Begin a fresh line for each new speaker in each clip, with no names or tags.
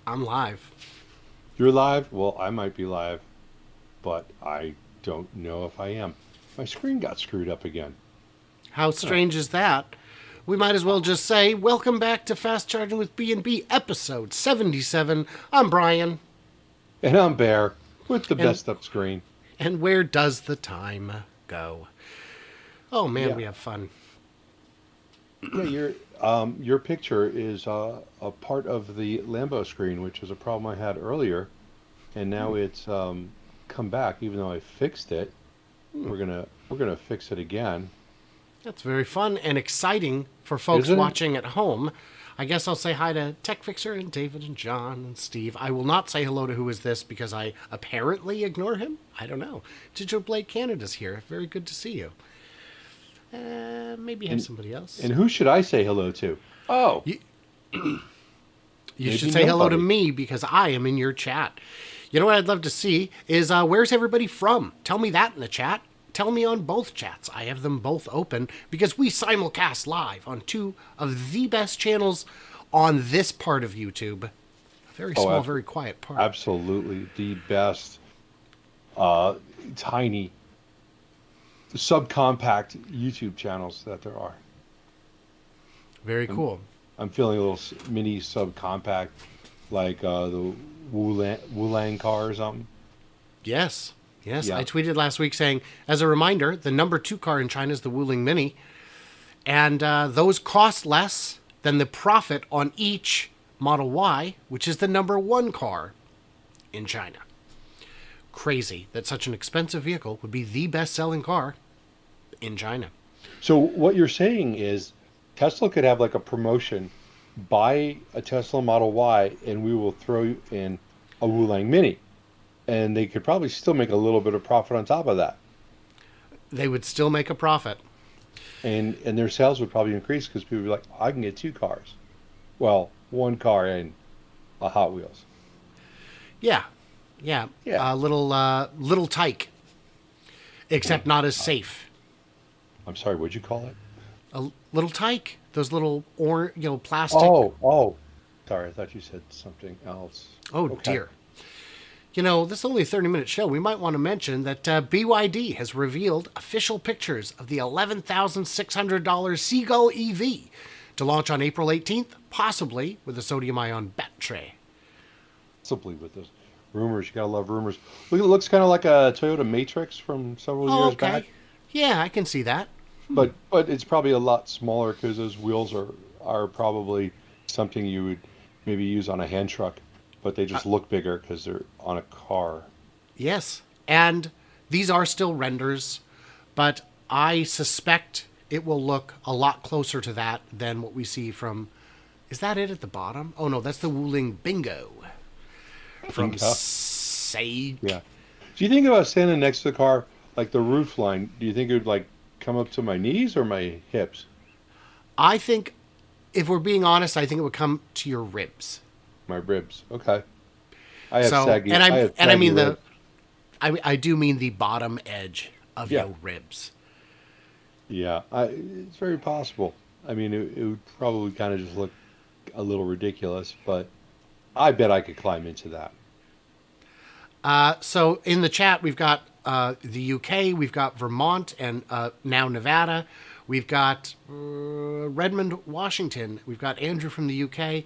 I'm live.
You're live? Well, I might be live, but I don't know if I am. My screen got screwed up again.
How
Huh.
strange is that? We might as well just say, welcome back to Fast Charging with B&B, episode 77. I'm Brian.
And I'm Bear with the
And
messed up screen.
and where does the time go? Oh man,
Yeah,
we have fun.
yeah. Your picture is a part of the Lambo screen, which is a problem I had earlier, and now it's come back. Even though I fixed it, we're gonna fix it again.
That's very fun and exciting for folks
Isn't it?
watching at home. I guess I'll say hi to Tech Fixer and David and John and Steve. I will not say hello to who is this because I apparently ignore him. I don't know. Digital Blade Canada's here. Very good to see you. Maybe have
And
somebody else.
and who should I say hello to? Oh,
You, you should
maybe
say hello to
nobody.
me because I am in your chat. You know what I'd love to see is where's everybody from? Tell me that in the chat. Tell me on both chats. I have them both open because we simulcast live on two of the best channels on this part of YouTube. A very
Oh,
small, very quiet part.
absolutely the best uh, tiny subcompact YouTube channels that there are.
Very
I'm,
cool.
I'm feeling a little mini subcompact like the Wulang car or something.
Yes. Yes. I
Yeah.
tweeted last week saying, as a reminder, the number two car in China is the Wuling Mini. And those cost less than the profit on each Model Y, which is the number one car in China. Crazy that such an expensive vehicle would be the best selling car in China.
So what you're saying is Tesla could have like a promotion, buy a Tesla Model Y, and we will throw you in a Wulang Mini, and they could probably still make a little bit of profit on top of that.
They would still make a profit.
And their sales would probably increase because people would be like, I can get two cars. Well, one car and a Hot Wheels.
Yeah. Yeah.
Yeah.
Little tyke, except not as safe.
I'm sorry, what'd you call it?
A little tyke. Those little plastic.
Oh. Sorry, I thought you said something else.
Oh
Okay.
dear. This is only a 30-minute show. We might want to mention that BYD has revealed official pictures of the $11,600 Seagull EV to launch on April 18th, possibly with a sodium-ion battery.
Simply with those rumors, you gotta love rumors. Look, it looks kind of like a Toyota Matrix from several
Oh,
years back,
okay. Yeah, I can see that.
but it's probably a lot smaller because those wheels are probably something you would maybe use on a hand truck, but they just look bigger because they're on a car.
Yes. And these are still renders, but I suspect it will look a lot closer to that than what we see from. Is that it at the bottom? Oh, no, that's the Wuling Bingo from
Yeah.
Sag.
Yeah. Do you think about standing next to the car, like the roof line? Do you think it would like come up to my knees or my hips?
I think, if we're being honest, I think it would come to your ribs.
My ribs. Okay.
So,
I have
I
saggy
mean
ribs.
I do mean the bottom edge of
Yeah.
your ribs.
Yeah. It's very possible. I mean, it would probably kind of just look a little ridiculous, but I bet I could climb into that.
So in the chat, we've got the UK, we've got Vermont, and now Nevada. We've got Redmond, Washington. We've got Andrew from the UK.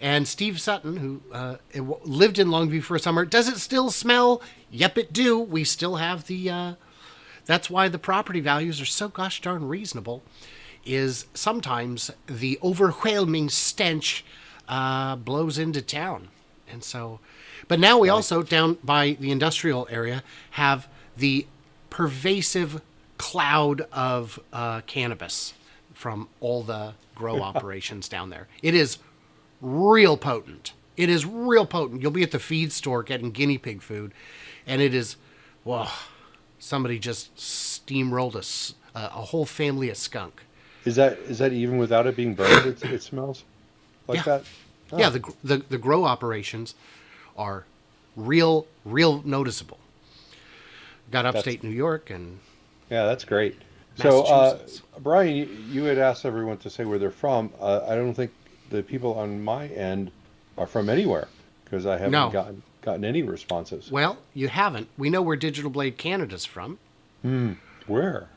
And Steve Sutton, who lived in Longview for a summer. Does it still smell? Yep, it do. We still have the. That's why the property values are so gosh darn reasonable. Is sometimes the overwhelming stench blows into town, and so. But now we
Right.
also down by the industrial area have the pervasive cloud of cannabis from all the grow operations down there. It is real potent. It is real potent. You'll be at the feed store getting guinea pig food, and it is, whoa, somebody just steamrolled a whole family of skunk.
Is that even without it being burned? It smells like
Yeah,
that.
yeah.
Oh,
The grow operations are real noticeable. Got
that's
upstate New York and
yeah, that's great. So,
Massachusetts.
Brian, you had asked everyone to say where they're from. I don't think the people on my end are from anywhere. Because I haven't
No.
gotten any responses.
Well, you haven't. We know where Digital Blade Canada's from.
Where?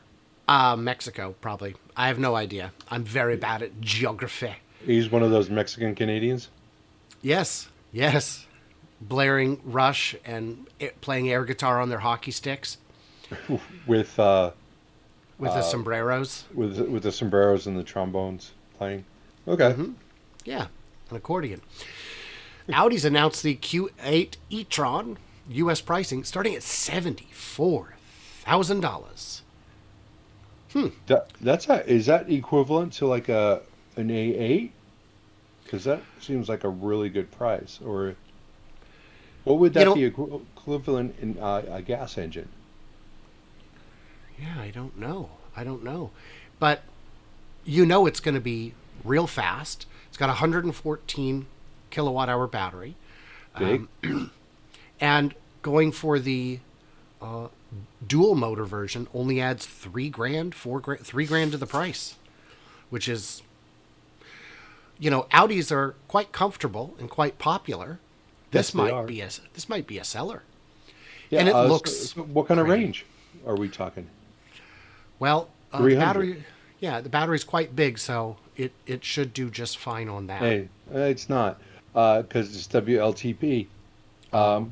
Mexico, probably. I have no idea. I'm very bad at geography.
He's one of those Mexican Canadians.
Yes, yes. Blaring Rush and playing air guitar on their hockey sticks
with
with the sombreros.
with the sombreros and the trombones playing. Okay.
Yeah, an accordion. Audi's announced the Q8 e-tron, U.S. pricing starting at $74,000.
Is that equivalent to like an A8? Because that seems like a really good price. Or what would that be equivalent in a gas engine?
Yeah, I don't know. I don't know. But you know it's going to be real fast. It's got a 114 kilowatt hour battery.
Big.
And going for the dual motor version only adds $3,000, $3,000 to the price, which is, Audis are quite comfortable and quite popular.
Yes, they are.
This might be a seller.
Yeah.
And it looks
so what kind of
pretty.
range are we talking?
Well, the
300.
battery, the battery's quite big, so it should do just fine on that.
Hey, it's not because it's WLTP.
Oh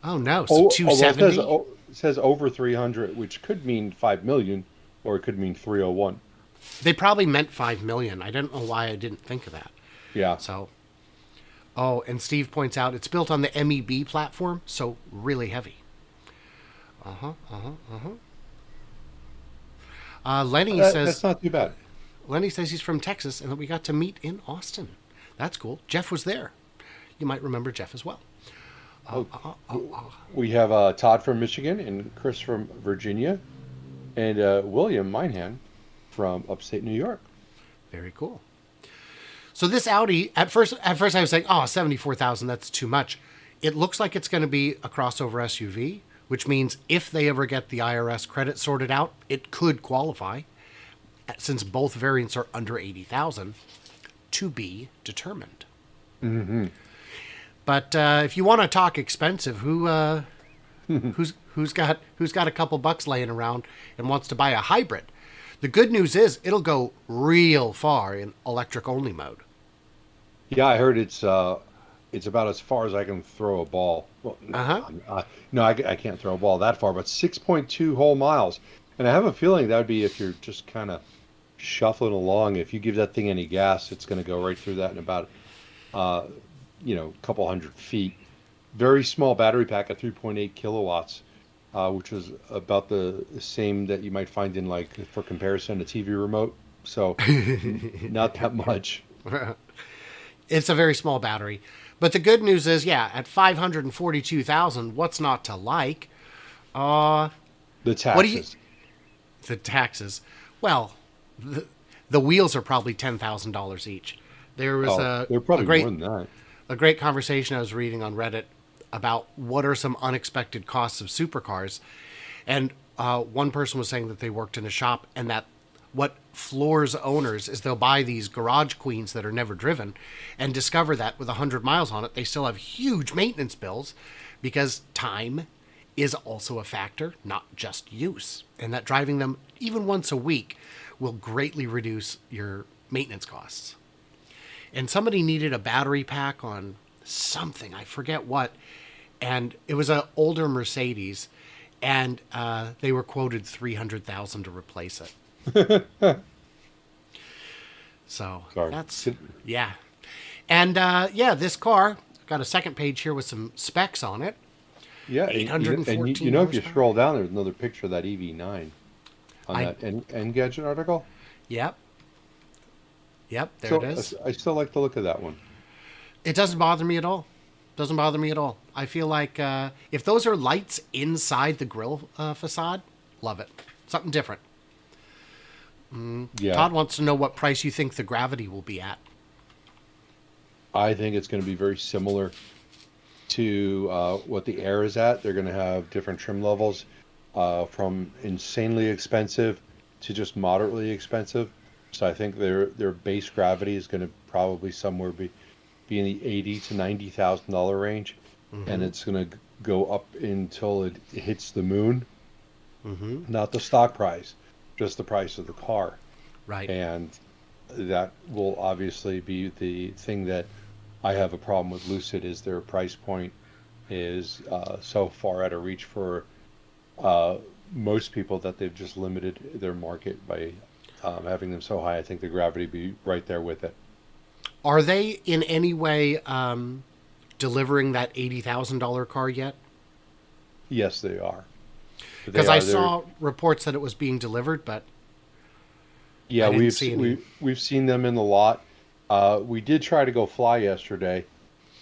no, so
Well,
270.
it says over 300, which could mean 5 million, or it could mean 301.
They probably meant 5 million. I don't know why I didn't think of that.
Yeah.
So, and Steve points out it's built on the MEB platform, so really heavy. Lenny says
That's not too bad.
Lenny says he's from Texas and that we got to meet in Austin. That's cool. Jeff was there. You might remember Jeff as well.
We have Todd from Michigan and Chris from Virginia, and William Minehan from upstate New York.
Very cool. So this Audi, at first I was saying, 74,000, that's too much. It looks like it's going to be a crossover SUV, which means if they ever get the IRS credit sorted out, it could qualify, since both variants are under 80,000, to be determined.
Mm-hmm.
But if you want to talk expensive, who's got a couple bucks laying around and wants to buy a hybrid? The good news is it'll go real far in electric only mode.
Yeah, I heard it's about as far as I can throw a ball. Well, no, I can't throw a ball that far, but 6.2 whole miles. And I have a feeling that would be if you're just kind of shuffling along. If you give that thing any gas, it's going to go right through that in about, a couple hundred feet. Very small battery pack at 3.8 kilowatts, which is about the same that you might find in, like, for comparison, a TV remote. So not that much.
It's a very small battery. But the good news is, at 542,000, what's not to like?
The taxes.
The taxes. Well, the wheels are probably $10,000 each. There was
they're probably more than that.
A great conversation I was reading on Reddit about what are some unexpected costs of supercars. And one person was saying that they worked in a shop and that what floors owners is they'll buy these garage queens that are never driven and discover that with 100 miles on it, they still have huge maintenance bills because time is also a factor, not just use. And that driving them even once a week will greatly reduce your maintenance costs. And somebody needed a battery pack on something, I forget what, and it was an older Mercedes, and they were quoted $300,000 to replace it. So that's and this car got a second page here with some specs on it.
Yeah,
814
if you scroll down, there's another picture of that EV9 on that Engadget article.
Yep, there it is.
I still like the look of that one.
It doesn't bother me at all. I feel like if those are lights inside the grille facade, love it. Something different.
Yeah.
Todd wants to know what price you think the Gravity will be at.
I think it's going to be very similar to what the Air is at. They're going to have different trim levels from insanely expensive to just moderately expensive. So I think their base Gravity is going to probably somewhere be be in the $80,000 to $90,000 range, and it's going to go up until it hits the moon. Not the stock price, just the price of the car.
Right.
And that will obviously be the thing that I have a problem with Lucid is their price point is so far out of reach for most people that they've just limited their market by having them so high. I think the gravity be right there with it.
Are they in any way delivering that $80,000 car yet?
Yes, they are.
Because I saw reports that it was being delivered, but
yeah,
I didn't see any.
we've seen them in the lot. We did try to go fly yesterday,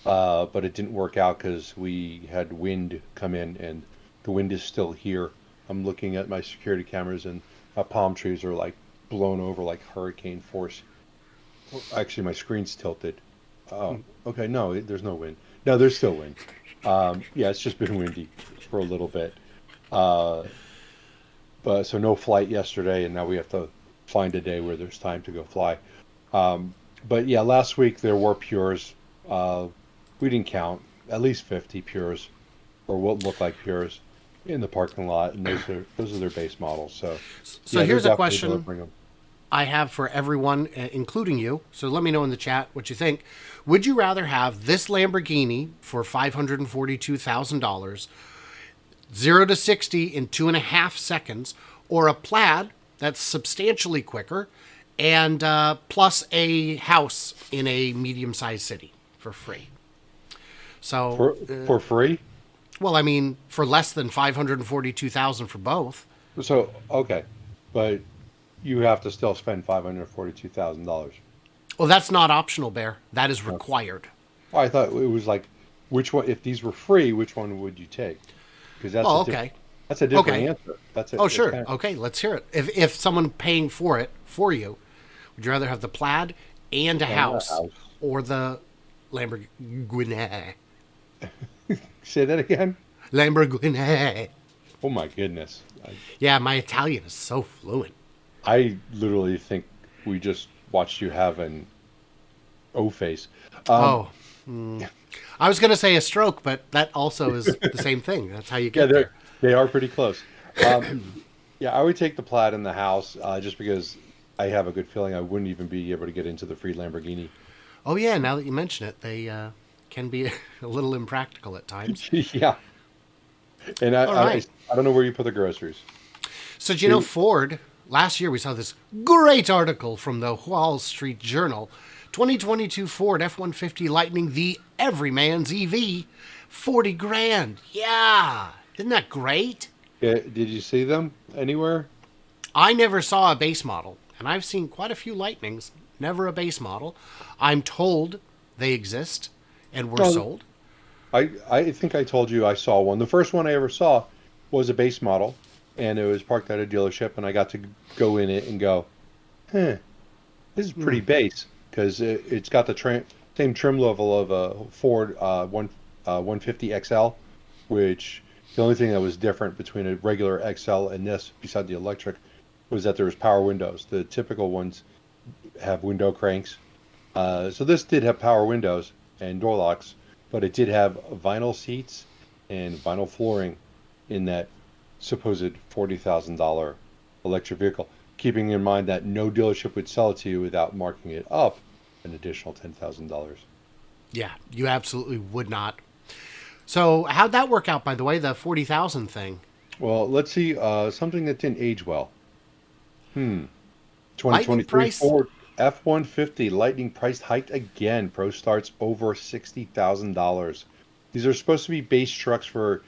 but it didn't work out because we had wind come in, and the wind is still here. I'm looking at my security cameras, and palm trees are like blown over like hurricane force. Actually, my screen's tilted. Oh, okay. No, there's no wind. No, there's still wind. Yeah, it's just been windy for a little bit. But so no flight yesterday, and now we have to find a day where there's time to go fly. But yeah, last week there were Pures. We didn't count at least 50 Pures, or what looked like Pures, in the parking lot, and those are their base models. So
So
yeah,
here's
they're
a
definitely
question
delivering them.
I have for everyone, including you. So let me know in the chat what you think. Would you rather have this Lamborghini for $542,000, 0 to 60 in 2.5 seconds, or a Plaid that's substantially quicker, and plus a house in a medium-sized city for free? So,
For free?
well, I mean, for less than $542,000 for both.
So okay, but you have to still spend $542,000.
Well, that's not optional, Bear. That is required.
I thought it was like, which one? If these were free, which one would you take? Because that's
Oh,
a
okay.
that's a different
Okay.
answer. That's it.
Oh, sure. Okay, let's hear it. If someone paying for it for you, would you rather have the Plaid and a house,
house.
or the Lamborghini?
Say that again.
Lamborghini.
Oh my goodness.
Yeah, my Italian is so fluent.
I literally think we just watched you have an O face.
I was going to say a stroke, but that also is the same thing. That's how you
Yeah,
get there.
they are pretty close. Yeah, I would take the Plaid in the house just because I have a good feeling I wouldn't even be able to get into the free Lamborghini.
Oh, yeah, now that you mention it, they can be a little impractical at times.
Yeah. And
All right.
I don't know where you put the groceries.
So, do you know Ford? Last year we saw this great article from the Wall Street Journal. 2022 Ford F-150 Lightning, the Everyman's EV, 40 grand. Yeah. Isn't that great?
Yeah, did you see them anywhere?
I never saw a base model, and I've seen quite a few Lightnings, never a base model. I'm told they exist and were sold.
I think I told you I saw one. The first one I ever saw was a base model, and it was parked at a dealership, and I got to go in it and go, this is pretty base, because it's got the same trim level of a Ford 150 XL, which the only thing that was different between a regular XL and this, beside the electric, was that there was power windows. The typical ones have window cranks. So this did have power windows and door locks, but it did have vinyl seats and vinyl flooring in that supposed $40,000 electric vehicle, keeping in mind that no dealership would sell it to you without marking it up an additional $10,000.
Yeah, you absolutely would not. So how'd that work out, by the way, the 40,000 thing?
Well, let's see, something that didn't age well.
Lightning
2023
price?
Ford F-150 Lightning price hiked again. Pro starts over $60,000. These are supposed to be base trucks for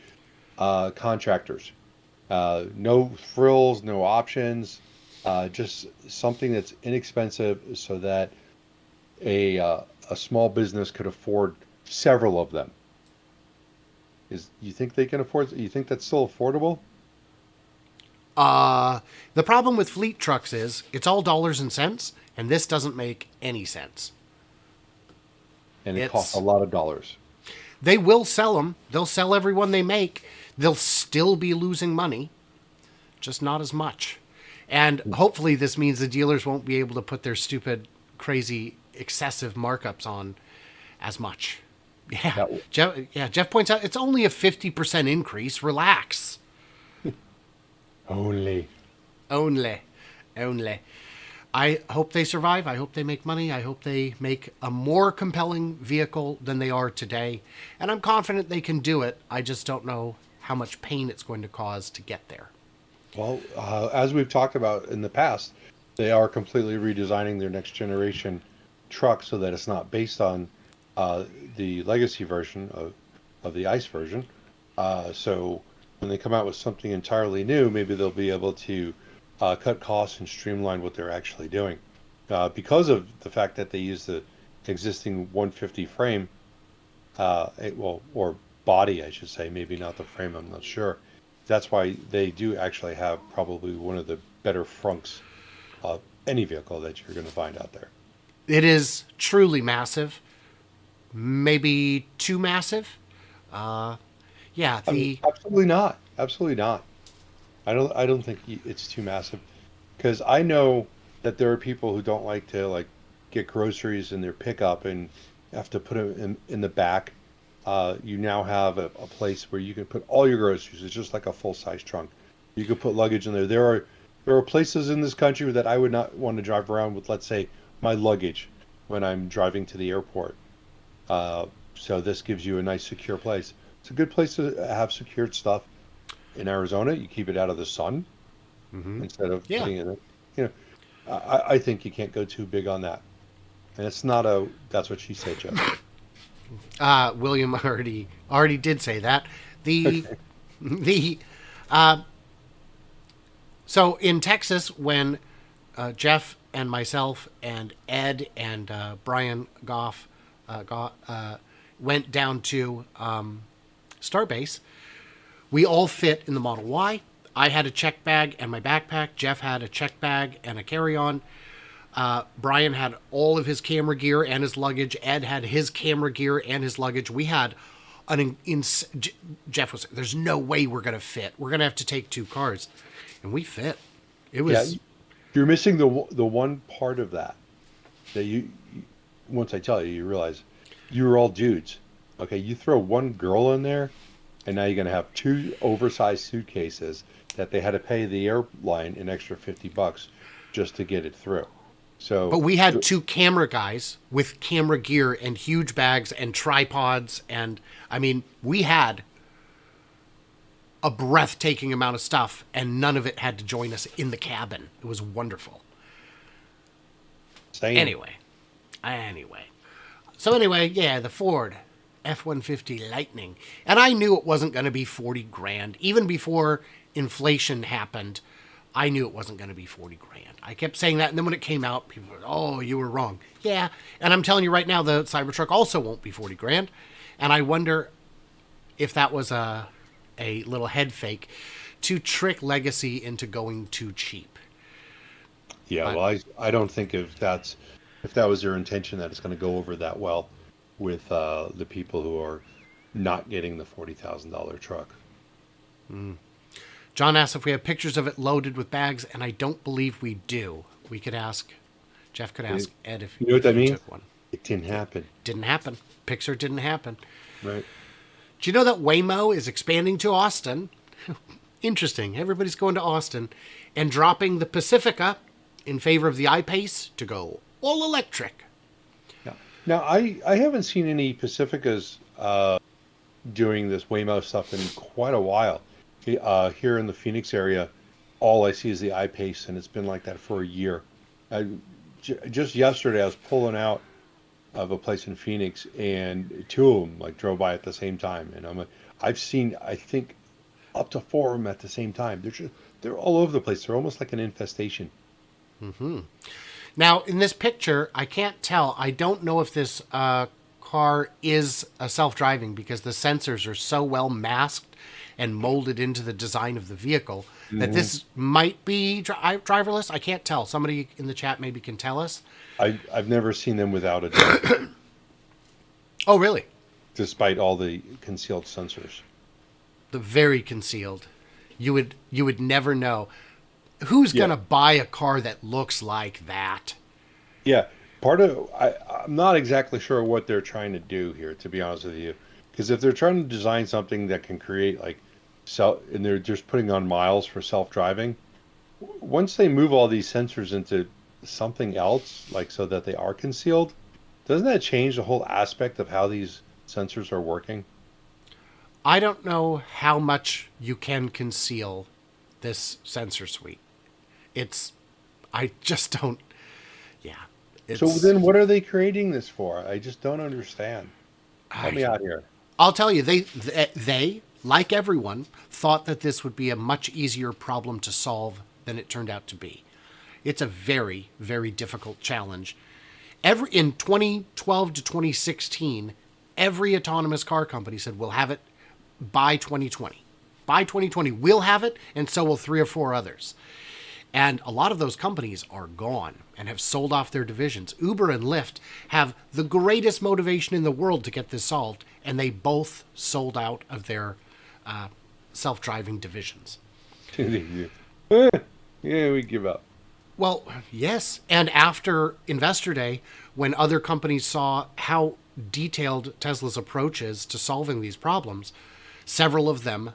contractors. No frills, no options, just something that's inexpensive so that a small business could afford several of them. You think they can afford? You think that's still affordable?
The problem with fleet trucks is it's all dollars and cents, and this doesn't make any sense.
And it costs a lot of dollars.
They will sell them. They'll sell every one they make. They'll still be losing money, just not as much. And hopefully this means the dealers won't be able to put their stupid, crazy, excessive markups on as much. Yeah.
That-
Jeff points out it's only a 50% increase. Relax.
Only.
Only. I hope they survive. I hope they make money. I hope they make a more compelling vehicle than they are today. And I'm confident they can do it. I just don't know how much pain it's going to cause to get there.
Well, as we've talked about in the past, they are completely redesigning their next generation truck so that it's not based on the legacy version of the ICE version. So when they come out with something entirely new, maybe they'll be able to cut costs and streamline what they're actually doing. Because of the fact that they use the existing 150 frame, or body, I should say, maybe not the frame, I'm not sure. That's why they do actually have probably one of the better frunks of any vehicle that you're going to find out there.
It is truly massive. Maybe too massive.
Absolutely not. Absolutely not. I don't think it's too massive, because I know that there are people who don't like to get groceries in their pickup and have to put them in the back. You now have a place where you can put all your groceries. It's just like a full size trunk. You can put luggage in there. There are places in this country that I would not want to drive around with, let's say, my luggage when I'm driving to the airport. So this gives you a nice secure place. It's a good place to have secured stuff. In Arizona, you keep it out of the sun instead of putting it in. I think you can't go too big on that. And it's not that's what she said, Jeff.
William already did say that. So in Texas, when Jeff and myself and Ed and Brian Goff went down to Starbase, we all fit in the Model Y. I had a check bag and my backpack. Jeff had a check bag and a carry-on. Brian had all of his camera gear and his luggage. Ed had his camera gear and his luggage. We had Jeff was, there's no way we're going to fit. We're going to have to take 2 cars. And we fit. It was...
Yeah, you're missing the one part of that you once I tell you, you realize you were all dudes. Okay, you throw one girl in there, and now you're going to have 2 oversized suitcases that they had to pay the airline an extra $50 just to get it through. So,
but we had 2 camera guys with camera gear and huge bags and tripods. And I mean, we had a breathtaking amount of stuff, and none of it had to join us in the cabin. It was wonderful. Anyway. So yeah, the Ford F-150 Lightning. And I knew it wasn't going to be 40 grand. Even before inflation happened, I knew it wasn't going to be 40 grand. I kept saying that, and then when it came out, people were, oh, you were wrong. Yeah, and I'm telling you right now, the Cybertruck also won't be 40 grand. And I wonder if that was a little head fake to trick Legacy into going too cheap.
Yeah, well, I don't think if that was their intention, that it's going to go over that well with the people who are not getting the $40,000 truck.
John asked if we have pictures of it loaded with bags, and I don't believe we do. We could ask, Jeff could ask Ed if
you know what that
he
means.
Took one.
It didn't happen.
Didn't happen. Pixar didn't happen.
Right.
Do you know that Waymo is expanding to Austin? Interesting. Everybody's going to Austin and dropping the Pacifica in favor of the I-Pace to go all electric.
Yeah. Now, I haven't seen any Pacificas doing this Waymo stuff in quite a while. Here in the Phoenix area, all I see is the I-Pace, and it's been like that for a year. Just yesterday, I was pulling out of a place in Phoenix, and 2 of them drove by at the same time, and I've seen, I think, up to 4 of them at the same time. They're all over the place. They're almost like an infestation.
Mm-hmm. Now, in this picture, I can't tell. I don't know if this car is a self-driving, because the sensors are so well masked and molded into the design of the vehicle that this might be driverless. I can't tell. Somebody in the chat maybe can tell us.
I've never seen them without a driver.
Oh, really?
Despite all the concealed sensors.
The very concealed. You would never know. Who's going to buy a car that looks like that?
Yeah. I'm not exactly sure what they're trying to do here, to be honest with you. Because if they're trying to design something that can create like and they're just putting on miles for self-driving, once they move all these sensors into something else, like so that they are concealed, doesn't that change the whole aspect of how these sensors are working?
I don't know how much you can conceal this sensor suite. It's, I just don't, yeah,
So
it's,
then what are they creating this for? I just don't understand. Help me
I,
out here.
I'll tell you, they, like everyone, thought that this would be a much easier problem to solve than it turned out to be. It's a very, very difficult challenge. In 2012 to 2016, every autonomous car company said we'll have it by 2020. By 2020, we'll have it, and so will three or four others. And a lot of those companies are gone and have sold off their divisions. Uber and Lyft have the greatest motivation in the world to get this solved, and they both sold out of their self-driving divisions.
Yeah, we give up.
Well, yes. And after Investor Day, when other companies saw how detailed Tesla's approach is to solving these problems, several of them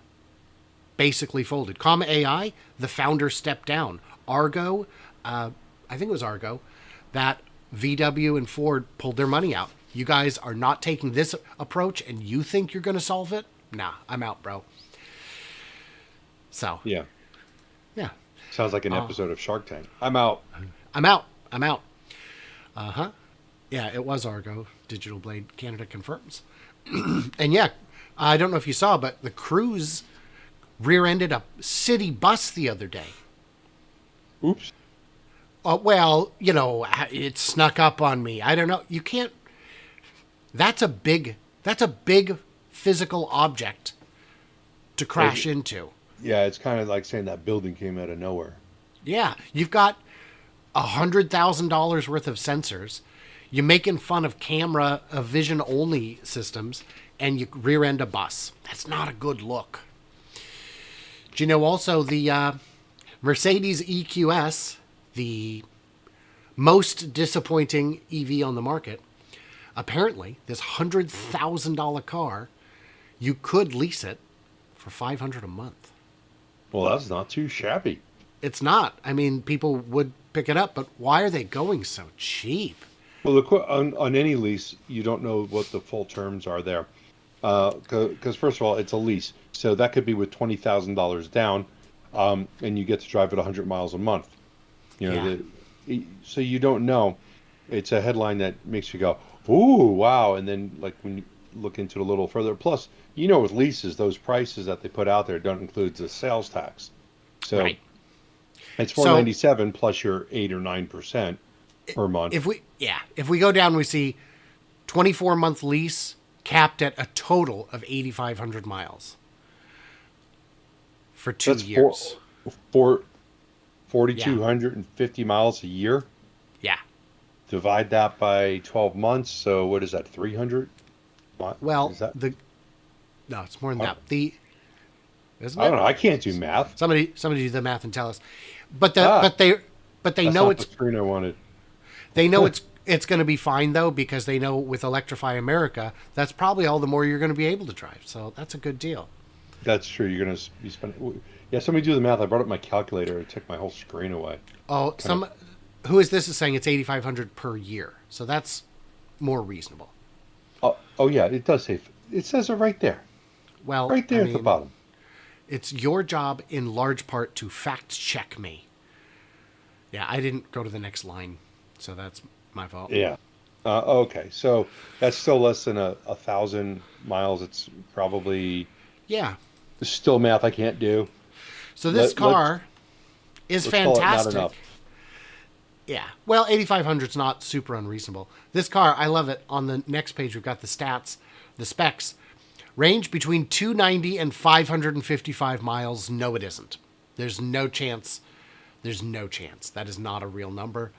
basically folded. Comma AI, the founder stepped down. Argo, I think it was Argo, that VW and Ford pulled their money out. You guys are not taking this approach and you think you're going to solve it? Nah, I'm out, bro. So,
Yeah.
yeah.
Sounds like an episode of Shark Tank. I'm out.
I'm out. I'm out. Uh-huh. Yeah, it was Argo. Digital Blade Canada confirms. And yeah, I don't know if you saw, but the Cruise rear-ended a city bus the other day.
Oops.
Well, you know, it snuck up on me. I don't know. You can't. That's a big physical object to crash into.
Yeah, it's kind of like saying that building came out of nowhere.
Yeah, you've got $100,000 worth of sensors. You're making fun of camera, vision-only systems, and you rear-end a bus. That's not a good look. Do you know also the Mercedes EQS, the most disappointing EV on the market? Apparently, this $100,000 car, you could lease it for $500 a month.
Well, that's not too shabby.
It's not. I mean, people would pick it up, but why are they going so cheap?
Well, on any lease, you don't know what the full terms are there. Because first of all, it's a lease. So that could be with $20,000 down, and you get to drive it 100 miles a month. You know, so you don't know. It's a headline that makes you go, ooh, wow. And then like when you look into it a little further, plus, you know, with leases, those prices that they put out there don't include the sales tax. So
Right.
it's $497 plus your 8 or 9% per month.
If we go down, we see 24-month lease capped at a total of 8,500 miles for 2
That's
years.
4,250 miles a year.
Yeah.
Divide that by 12 months. So what is that? 300?
Well,
Is that,
no, it's more than that. Isn't
I
it?
don't know. I can't do math.
Somebody do the math and tell us. But they
That's
know
not
it's
the screen I wanted.
they know it's going to be fine though, because they know with Electrify America, that's probably all the more you're going to be able to drive. So that's a good deal.
That's true. You're going to be spending. Yeah, somebody do the math. I brought up my calculator. It took my whole screen away.
Oh, who is this is saying it's 8,500 per year. So that's more reasonable.
Oh yeah, it does say. It says it right there.
Well,
Right there at the bottom.
It's your job in large part to fact check me. Yeah, I didn't go to the next line, so that's my fault.
Yeah. Okay, so that's still less than 1,000 miles. It's probably
Yeah.
still math I can't do.
So this car is
Let's call it not
fantastic.
enough.
Yeah. Well, 8,500 is not super unreasonable. This car, I love it. On the next page, we've got the stats, the specs. Range between 290 and 555 miles. No, it isn't. There's no chance. There's no chance. That is not a real number.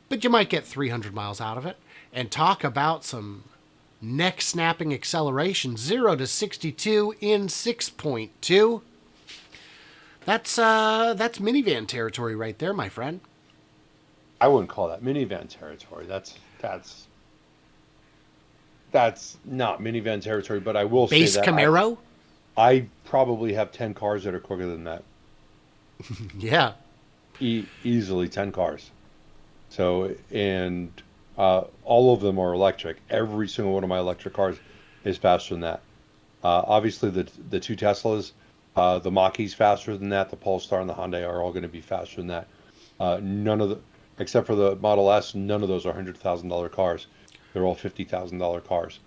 But you might get 300 miles out of it. And talk about some neck-snapping acceleration. 0 to 62 in 6.2. That's minivan territory right there, my friend.
I wouldn't call that minivan territory. That's not minivan territory. But I will say
Base
that
Camaro?
I probably have 10 cars that are quicker than that.
Yeah.
Easily 10 cars. So, and all of them are electric. Every single one of my electric cars is faster than that. Obviously, the two Teslas, the Mach-E's faster than that. The Polestar and the Hyundai are all going to be faster than that. None of the, except for the Model S, none of those are $100,000 cars. They're all $50,000 cars.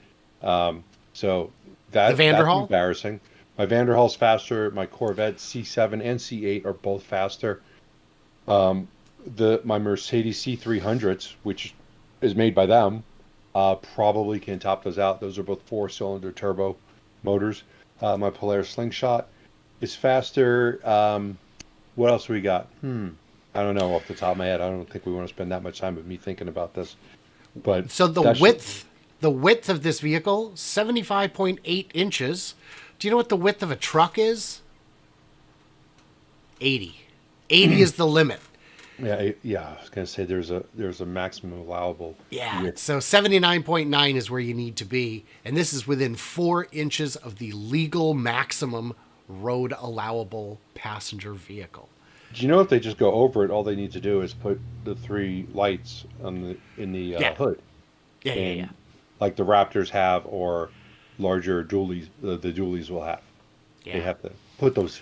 So
The
that's
Vanderhall?
embarrassing. My Vanderhall's faster. My Corvette C7 and C8 are both faster. My Mercedes C300s, which is made by them, probably can top those out. Those are both four-cylinder turbo motors. My Polaris Slingshot is faster. What else we got? I don't know off the top of my head. I don't think we want to spend that much time with me thinking about this. But
So the
that's
width of this vehicle, 75.8 inches. Do you know what the width of a truck is? 80. 80 is the limit.
yeah. I was gonna say there's a maximum allowable.
Yeah.
width.
So 79.9 is where you need to be. And this is within 4 inches of the legal maximum road allowable passenger vehicle.
Do you know if they just go over it, all they need to do is put the three lights in the
Yeah.
hood,
Yeah, yeah,
and
yeah.
like the Raptors have, or larger dualies, the dualies will have. They
Yeah.
have to put those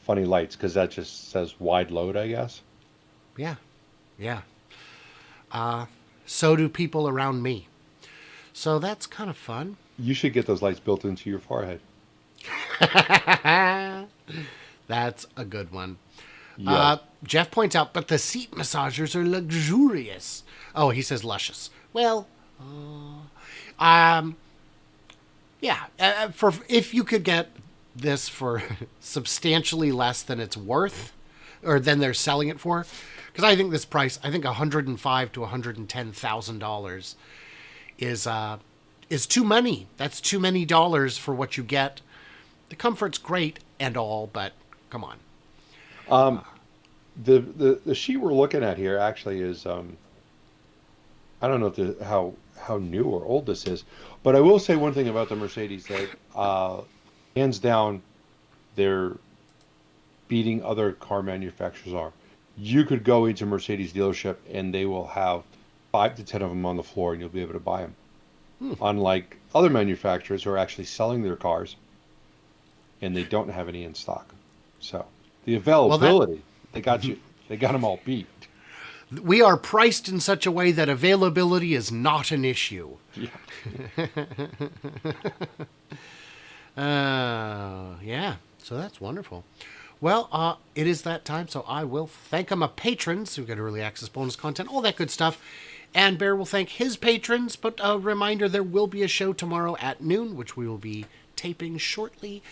funny lights because that just says wide load, I guess.
Yeah. Yeah. So do people around me. So that's kind of fun.
You should get those lights built into your forehead.
That's a good one.
Yeah.
Jeff points out, but the seat massagers are luxurious. Oh, he says luscious. Well, yeah. For if you could get this for substantially less than it's worth, or than they're selling it for, because I think this price, I think $105,000 to $110,000 is too money. That's too many dollars for what you get. The comfort's great and all, but come on.
The sheet we're looking at here actually is I don't know if how new or old this is, but I will say one thing about the Mercedes that hands down they're beating other car manufacturers are. You could go into a Mercedes dealership and they will have 5 to 10 of them on the floor and you'll be able to buy them. Unlike other manufacturers who are actually selling their cars and they don't have any in stock. So the availability, they got them all beat.
We are priced in such a way that availability is not an issue.
Yeah.
Yeah, so that's wonderful. Well, it is that time, so I will thank my patrons who get early access, bonus content, all that good stuff. And Bear will thank his patrons, but a reminder, there will be a show tomorrow at noon, which we will be taping shortly.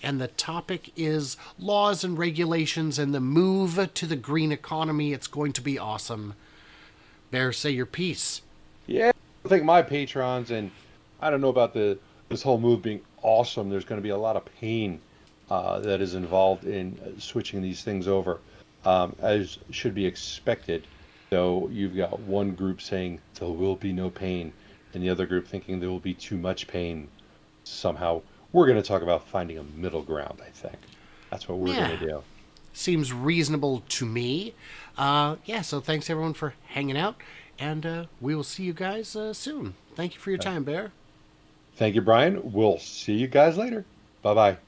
And the topic is laws and regulations and the move to the green economy. It's going to be awesome. Bear, say your piece.
Yeah. I think my patrons, and I don't know about this whole move being awesome. There's going to be a lot of pain that is involved in switching these things over, as should be expected. So you've got one group saying there will be no pain, and the other group thinking there will be too much pain somehow. We're going to talk about finding a middle ground, I think. That's what we're going to do.
Seems reasonable to me. So thanks everyone for hanging out, and we will see you guys soon. Thank you for your time, Bear.
Thank you, Brian. We'll see you guys later. Bye-bye.